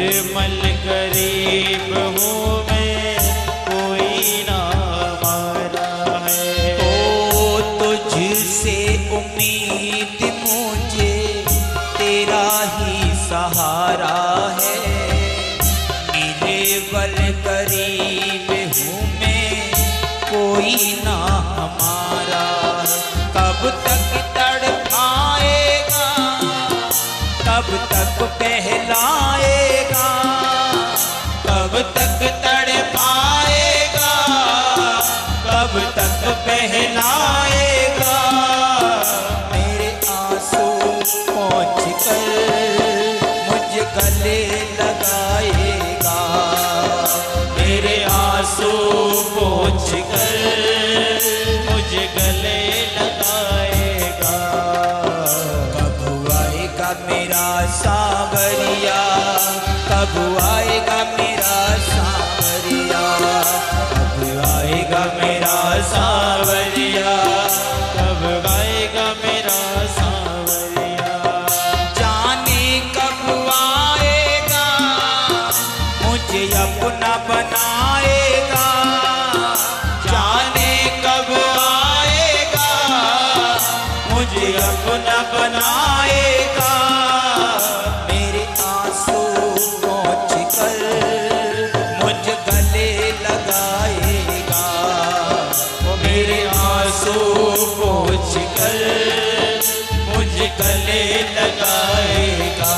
निर्मल गरीब हूँ मैं, कोई ना हमारा है। ओ तुझसे उम्मीद मुझे तेरा ही सहारा है। निर्बल गरीब हूँ मैं, कोई ना हमारा है। कब तक तड़पाएगा, कब तक बहलाएगा, कब तक तड़पाएगा, कब तक बहलाएगा। मेरे आंसू पहुँच कर मुझे गले लगाएगा, मेरे आंसू पोंछ कर मुझे गले लगाएगा। कब आएगा मेरा सांवरिया, कब आएगा मेरा सांवरिया, कब आएगा मेरा सांवरिया, कब आएगा मेरा सांवरिया। जाने कब आएगा मुझे अपना बनाएगा। जाने कब आएगा मुझे अपना बनाएगा। मेरे आंसू पहुँच कर मुझे गले लगाएगा, मेरे आंसू पोंछ कर मुझे गले लगाएगा।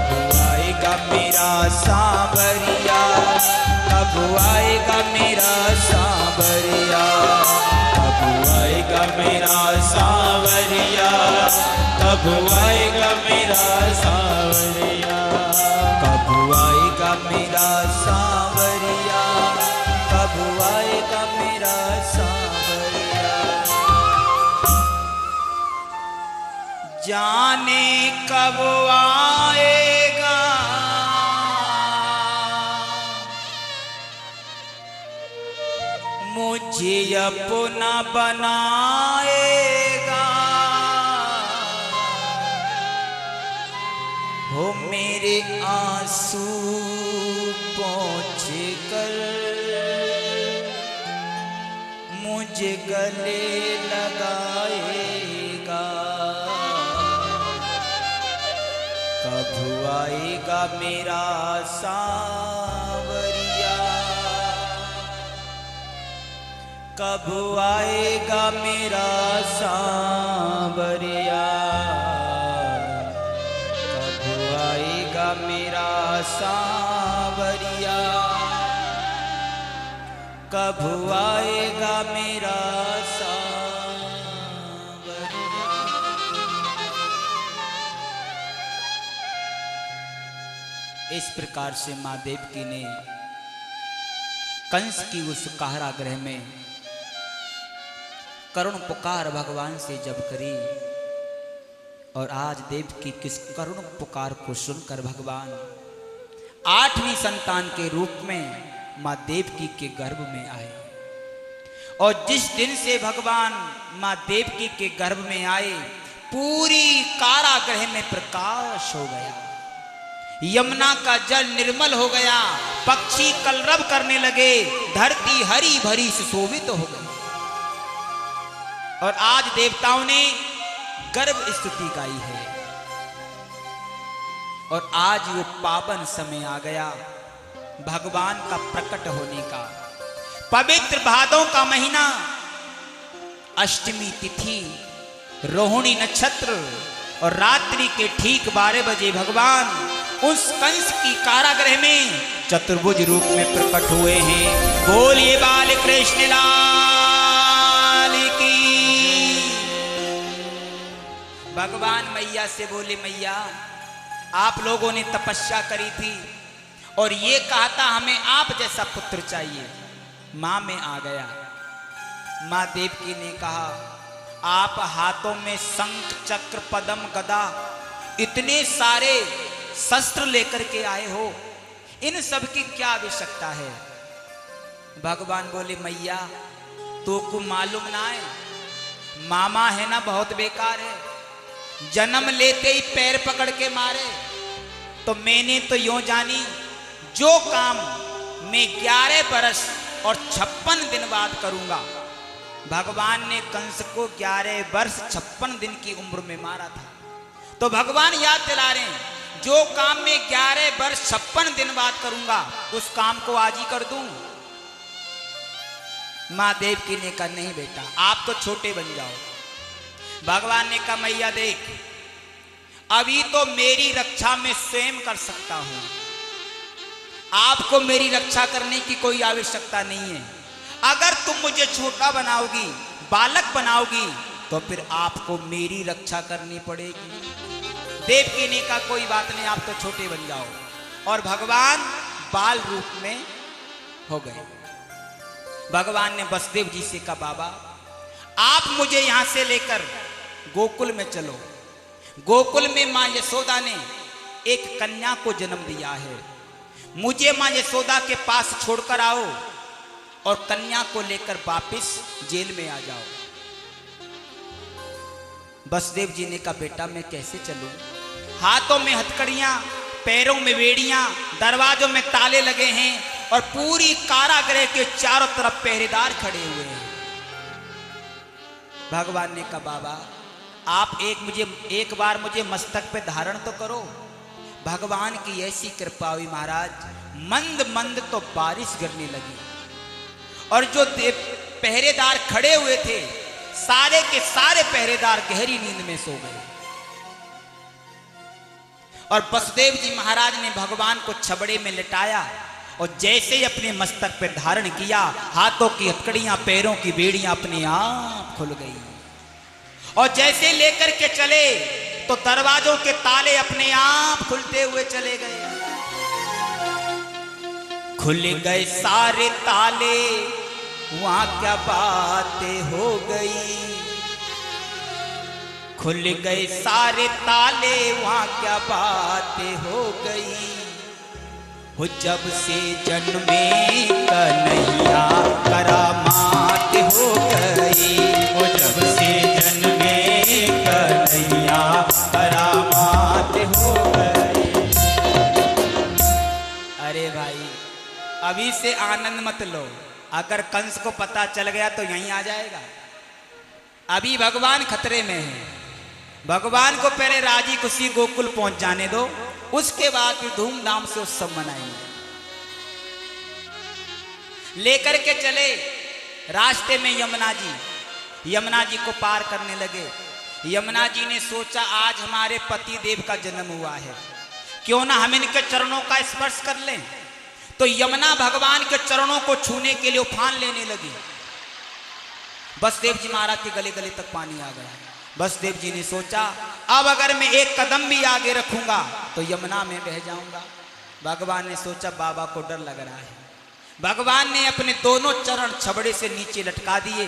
कब आएगा मेरा सांवरिया, कब आएगा मेरा सांवरिया, कब आएगा मेरा सांवरिया, कब आएगा मेरा सांवरिया। कब आएगा मेरा सांवरिया, कब आएगा मेरा सांवरिया। जाने कब आएगा मुझे अपना बनाएगा। हो मेरे आंसू पहुँच कर मुझे गले लगाएगा। कब आएगा मेरा सांवरिया, कब आएगा मेरा सांवरिया, कब आएगा मेरा सांवरिया, कब आएगा मेरा सांवरिया। इस प्रकार से माँ देवकी ने कंस की उस कारागृह में करुण पुकार भगवान से जब करी, और आज देवकी किस करुण पुकार को सुनकर भगवान 8वीं संतान के रूप में माँ देवकी के गर्भ में आए। और जिस दिन से भगवान माँ देवकी के गर्भ में आए, पूरी कारागृह में प्रकाश हो गया, यमुना का जल निर्मल हो गया, पक्षी कलरव करने लगे, धरती हरी भरी सुशोभित हो गई। और आज देवताओं ने गर्भ स्तुति गाई है। और आज वो पावन समय आ गया भगवान का प्रकट होने का। पवित्र भादों का महीना, अष्टमी तिथि, रोहिणी नक्षत्र, और रात्रि के ठीक 12 बजे भगवान उस कंस की कारागृह में चतुर्भुज रूप में प्रकट हुए हैं। बोलिए बाल कृष्ण लाल की। भगवान मैया से बोले, मैया आप लोगों ने तपस्या करी थी और ये कहा था हमें आप जैसा पुत्र चाहिए। मां में आ गया। मां देवकी ने कहा, आप हाथों में शंख चक्र पद्म गदा इतने सारे शस्त्र लेकर के आए हो, इन सब की क्या आवश्यकता है? भगवान बोले, मैया तो को मालूम ना है, मामा है ना बहुत बेकार है, जन्म लेते ही पैर पकड़ के मारे, तो मैंने तो यूं जानी, जो काम मैं 11 बरस और 56 दिन बाद करूंगा। भगवान ने कंस को 11 वर्ष 56 दिन की उम्र में मारा था। तो भगवान याद दिला रहे हैं, जो काम मैं 11 वर्ष 56 दिन बाद करूंगा, उस काम को आज ही कर दूं। मां देवकी ने कहा नहीं बेटा, आप तो छोटे बन जाओ। भगवान ने कहा मैया देख, अभी तो मेरी रक्षा मैं स्वयं कर सकता हूं, आपको मेरी रक्षा करने की कोई आवश्यकता नहीं है। अगर तुम मुझे छोटा बनाओगी, बालक बनाओगी, तो फिर आपको मेरी रक्षा करनी पड़ेगी। देवकी ने कहा कोई बात नहीं, आप तो छोटे बन जाओ। और भगवान बाल रूप में हो गए। भगवान ने वसुदेव जी से कहा बाबा आप मुझे यहां से लेकर गोकुल में चलो। गोकुल में मां यशोदा ने एक कन्या को जन्म दिया है, मुझे मां यशोदा के पास छोड़कर आओ और कन्या को लेकर वापिस जेल में आ जाओ। वसुदेव जी ने कहा बेटा मैं कैसे चलूं, हाथों में हथकड़ियां, पैरों में बेड़ियां, दरवाजों में ताले लगे हैं और पूरी कारागृह के चारों तरफ पहरेदार खड़े हुए हैं। भगवान ने कहा बाबा आप एक बार मुझे मस्तक पे धारण तो करो। भगवान की ऐसी कृपा हुई महाराज, मंद मंद तो बारिश गिरने लगी और जो पहरेदार खड़े हुए थे सारे के सारे पहरेदार गहरी नींद में सो गए। और वसुदेव जी महाराज ने भगवान को छबड़े में लिटाया और जैसे ही अपने मस्तक पर धारण किया, हाथों की हथकड़ियां, पैरों की बेड़ियां अपने आप खुल गई। और जैसे लेकर के चले तो दरवाजों के ताले अपने आप खुलते हुए चले गए। खुल गए सारे ताले, वहां क्या बातें हो गई। खुल गए सारे ताले, वहां क्या बातें हो गई। हो जब से जन्मे कन्हैया करामात हो गई। वो जब से जन्मे कन्हैया करामात हो गई। अरे भाई अभी से आनंद मत लो, अगर कंस को पता चल गया तो यहीं आ जाएगा। अभी भगवान खतरे में है। भगवान को पहले राजी खुशी गोकुल पहुंच जाने दो, उसके बाद फिर धूमधाम से उत्सव मनाएंगे। लेकर के चले रास्ते में यमुना जी को पार करने लगे। यमुना जी ने सोचा आज हमारे पति देव का जन्म हुआ है, क्यों ना हम इनके चरणों का स्पर्श कर लें। तो यमुना भगवान के चरणों को छूने के लिए उफान लेने लगी। वसुदेव जी महाराज के गले गले तक पानी आ गया। वसुदेव जी ने सोचा अब अगर मैं एक कदम भी आगे रखूंगा तो यमुना में बह जाऊंगा। भगवान ने सोचा बाबा को डर लग रहा है। भगवान ने अपने दोनों चरण छबड़े से नीचे लटका दिए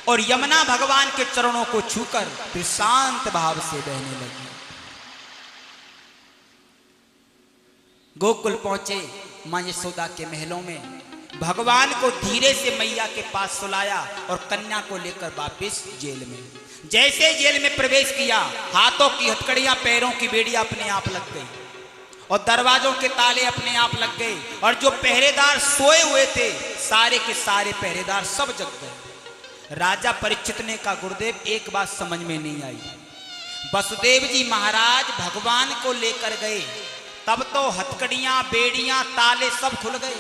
और यमुना भगवान के चरणों को छूकर फिर शांत भाव से बहने लगी। गोकुल पहुंचे, मां यशोदा के महलों में भगवान को धीरे से मैया के पास सुलाया और कन्या को लेकर वापस जेल में। जैसे जेल में प्रवेश किया, हाथों की हथकड़ियां, पैरों की बेड़ियां अपने आप लग गई और दरवाजों के ताले अपने आप लग गए। और जो पहरेदार सोए हुए थे सारे के सारे पहरेदार सब जग गए। राजा परीक्षित ने कहा गुरुदेव एक बात समझ में नहीं आई। वसुदेव जी महाराज भगवान को लेकर गए, तब तो हथकड़ियां, बेड़ियां, ताले सब खुल गए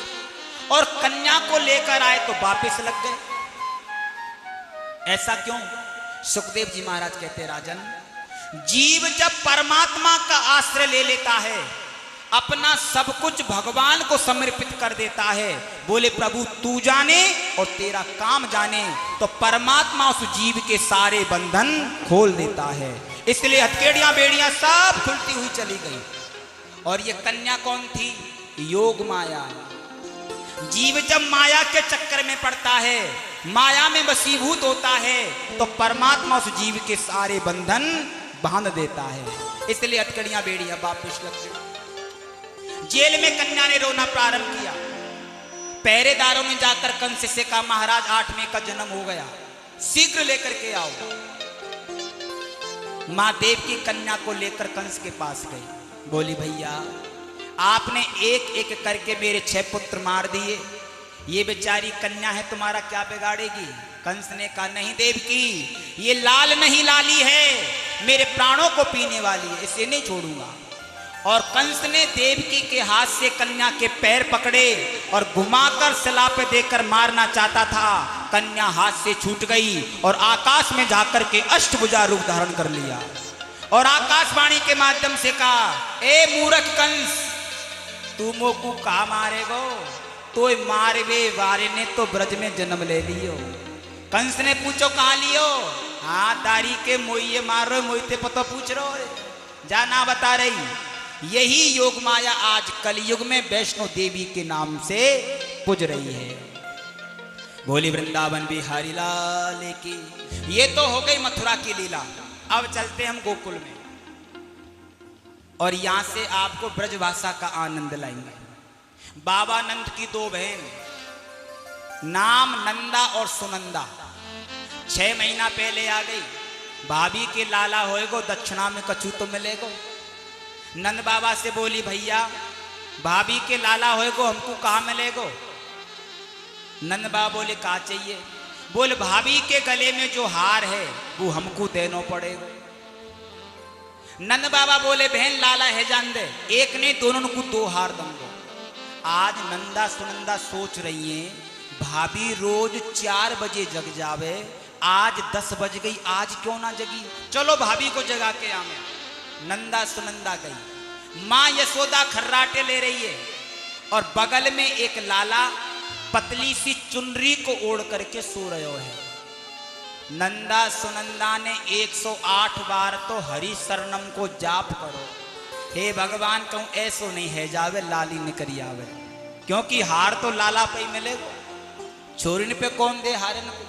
और कन्या को लेकर आए तो वापस लग गए। ऐसा क्यों? सुखदेव जी महाराज कहते राजन, जीव जब परमात्मा का आश्रय ले लेता है, अपना सब कुछ भगवान को समर्पित कर देता है, बोले प्रभु तू जाने और तेरा काम जाने, तो परमात्मा उस जीव के सारे बंधन खोल देता है। इसलिए हथकड़ियां, बेड़ियां सब खुलती हुई चली गई। और ये कन्या कौन थी? योग माया। जीव जब माया के चक्कर में पड़ता है, माया में वशीभूत होता है, तो परमात्मा उस जीव के सारे बंधन बांध देता है। इसलिए हथकड़ियां, बेड़ियां वापस लग गई। जेल में कन्या ने रोना प्रारंभ किया। पहरेदारों ने जाकर कंस से कहा महाराज 8वें का जन्म हो गया, शीघ्र लेकर के आओ। मां देव की कन्या को लेकर कंस के पास गई। बोली भैया आपने एक एक करके मेरे 6 पुत्र मार दिए, ये बेचारी कन्या है, तुम्हारा क्या बिगाड़ेगी? कंस ने कहा नहीं देवकी, ये लाल नहीं लाली है, मेरे प्राणों को पीने वाली है, इसे नहीं छोड़ूंगा। और कंस ने देवकी के हाथ से कन्या के पैर पकड़े और घुमाकर सिला पे देकर मारना चाहता था। कन्या हाथ से छूट गई और आकाश में जाकर के अष्टभुजा रूप धारण कर लिया और आकाशवाणी के माध्यम से कहा, ए मूर्ख कंस, तू मोकू कहा मारेगो? तो मारवे वारे ने तो ब्रज में जन्म ले लियो। कंस ने पूछो कहाँ लियो? हाँ दारी के मोइये मार रहे, मोइते पतो पूछ रहे हो, जाना बता रही। यही योग माया आज कलयुग में वैष्णो देवी के नाम से पूज रही है। बोली वृंदावन बिहारी लाल की। ये तो हो गई मथुरा की लीला। अब चलते हम गोकुल में और यहां से आपको ब्रजभाषा का आनंद लाएंगे। बाबा नंद की 2 बहन, नाम नंदा और सुनंदा, 6 महीना पहले आ गई। भाभी के लाला होएगो, दक्षिणा में कछु तो मिलेगो। नंद बाबा से बोली, भैया भाभी के लाला होएगो, हमको कहाँ मिलेगो? नंद बाबा बोले, कहाँ चाहिए? बोले भाभी के गले में जो हार है वो हमको देना पड़ेगा। नंद बाबा बोले, बहन लाला है जान दे, एक नहीं दोनों को 2 हार दूंगा। आज नंदा सुनंदा सोच रही हैं, भाभी रोज 4 बजे जग जावे, आज 10 बज गई, आज क्यों ना जगी, चलो भाभी को जगा के आवे। नंदा सुनंदा गई। माँ यशोदा खर्राटे ले रही है और बगल में एक लाला पतली सी चुनरी को ओढ़ करके सो रहे है। नंदा सुनंदा ने 108 बार तो हरि शरणम को जाप करो, हे भगवान कहूं ऐसो नहीं है जावे, लाली निकरी आवे, क्योंकि हार तो लाला पे ही मिलेगा, छोरिन पे कौन दे हारन को।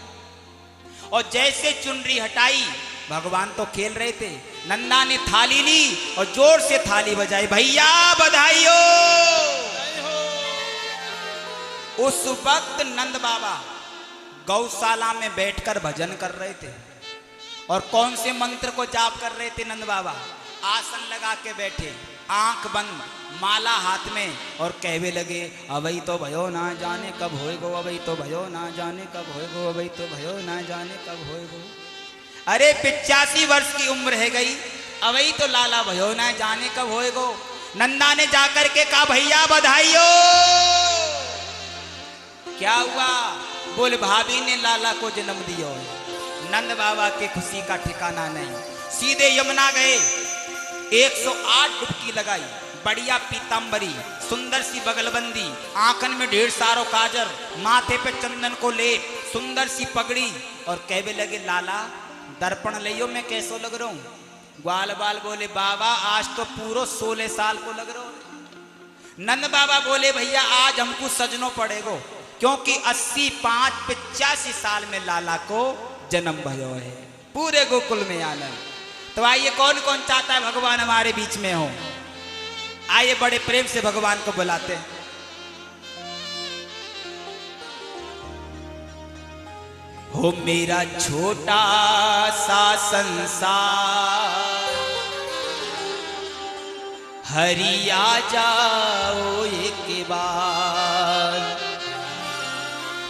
और जैसे चुनरी हटाई, भगवान तो खेल रहे थे, नंदा ने थाली ली और जोर से थाली बजाई, भैया बधाई हो। उस वक्त नंद बाबा गौशाला में बैठकर भजन कर रहे थे। और कौन से मंत्र को जाप कर रहे थे नंद बाबा? आसन लगा के बैठे, आंख बंद, माला हाथ में, और कहवे लगे, अवई तो भयो ना जाने कब होएगो, अवई तो भयो ना जाने कब होएगो, अवई तो भयो ना जाने कब होएगो। अरे 85 वर्ष की उम्र है गई, अवई तो लाला भयो ना जाने कब होएगो। नंदा ने जाकर के कहा, भैया बधाई हो। क्या हुआ? बोले भाभी ने लाला को जन्म दिया। नंद बाबा के खुशी का ठिकाना नहीं। सीधे यमुना गए, 108 डुबकी लगाई, बढ़िया पीतांबरी, सुंदर सी बगलबंदी, आंखन में ढेर सारो काजर, माथे पे चंदन को ले, सुंदर सी पगड़ी, और कहवे लगे, लाला दर्पण लियो, मैं कैसो लग रहा हूं? ग्वाल बाल बोले, बाबा आज तो पूरा 16 साल को लग रहा हो। नंद बाबा बोले, भैया आज हमको सजनो पड़ेगो, क्योंकि 85 साल में लाला को जन्म भयो है। पूरे गोकुल में आनंद। तो आइए, कौन कौन चाहता है भगवान हमारे बीच में हो? आइए बड़े प्रेम से भगवान को बुलाते हैं। हो मेरा छोटा सा संसार, हरि आ जाओ एक बार।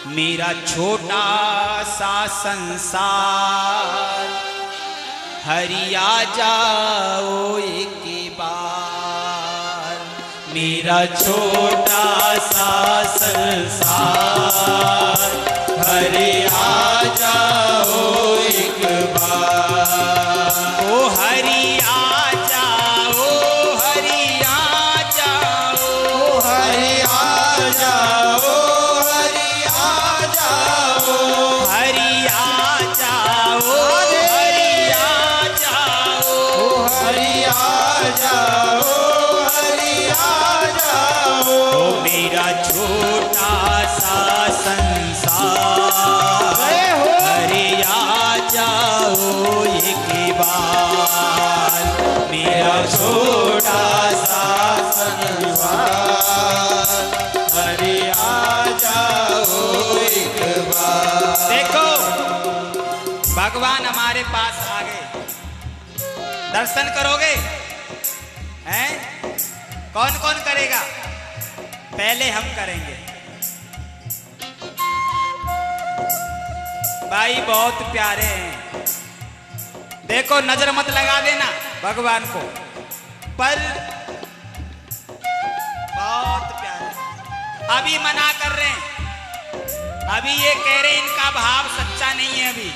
मेरा छोटा सा संसार, हरि आ जाओ एक बार। मेरा छोटा सा संसार, हरि आ जाओ एक बार। ओ हरि आ जाओ, हरि आ जाओ, हरि आ जाओ, हरि आ जाओ, हरि आ जाओ, हरि आ जाओ, हरि आ जाओ, हरि आ जाओ। ओ मेरा छोटा सा संसार, हरि आ जाओ एक बार। मेरा छोटा सा संसार, हरि आ जाओ एक बार। देखो भगवान हमारे पास आ गए, दर्शन करोगे हैं? कौन कौन करेगा? पहले हम करेंगे। भाई बहुत प्यारे हैं, देखो नजर मत लगा देना भगवान को, पर बहुत प्यारे। अभी मना कर रहे हैं, अभी ये कह रहे इनका भाव सच्चा नहीं है, अभी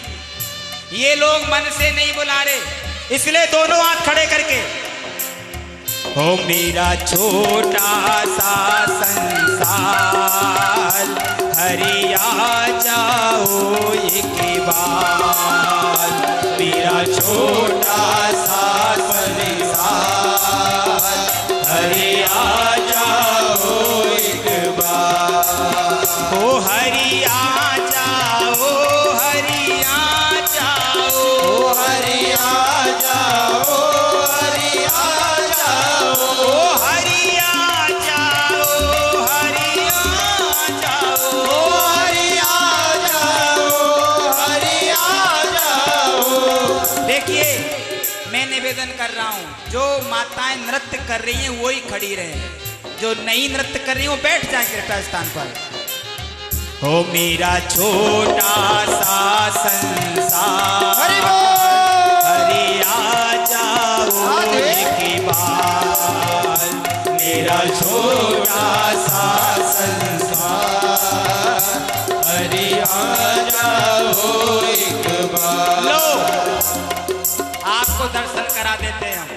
ये लोग मन से नहीं बुला रहे, इसलिए दोनों हाथ खड़े करके हो मेरा छोटा सा संसार, हरि आ जाओ एक बार। मेरा छोटा सा संसार, हरि आ जाओ एक बार। ओ हरि आ जाओ, हरि आ जाओ, ओ हरि आ जाओ, हरि आ जाओ, ओ हरि आ जाओ, हरि आ जाओ। ओ हरि आ जाओ, हरि आ जाओ। देखिए मैं निवेदन कर रहा हूँ, जो माताएं नृत्य कर रही हैं वही खड़ी रहे, जो नहीं नृत्य कर रही हैं वो बैठ जाए कृपया स्थान पर। हो मेरा छोटा सा संसार, हरि आ जाओ एक बार। मेरा छोटा सा संसार, हरि आ जाओ एक बार। लो आपको दर्शन करा देते हैं हम।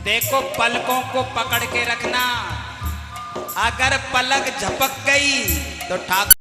देखो पलकों को पकड़ के रखना, अगर पलक झपक गई तो ठाकुर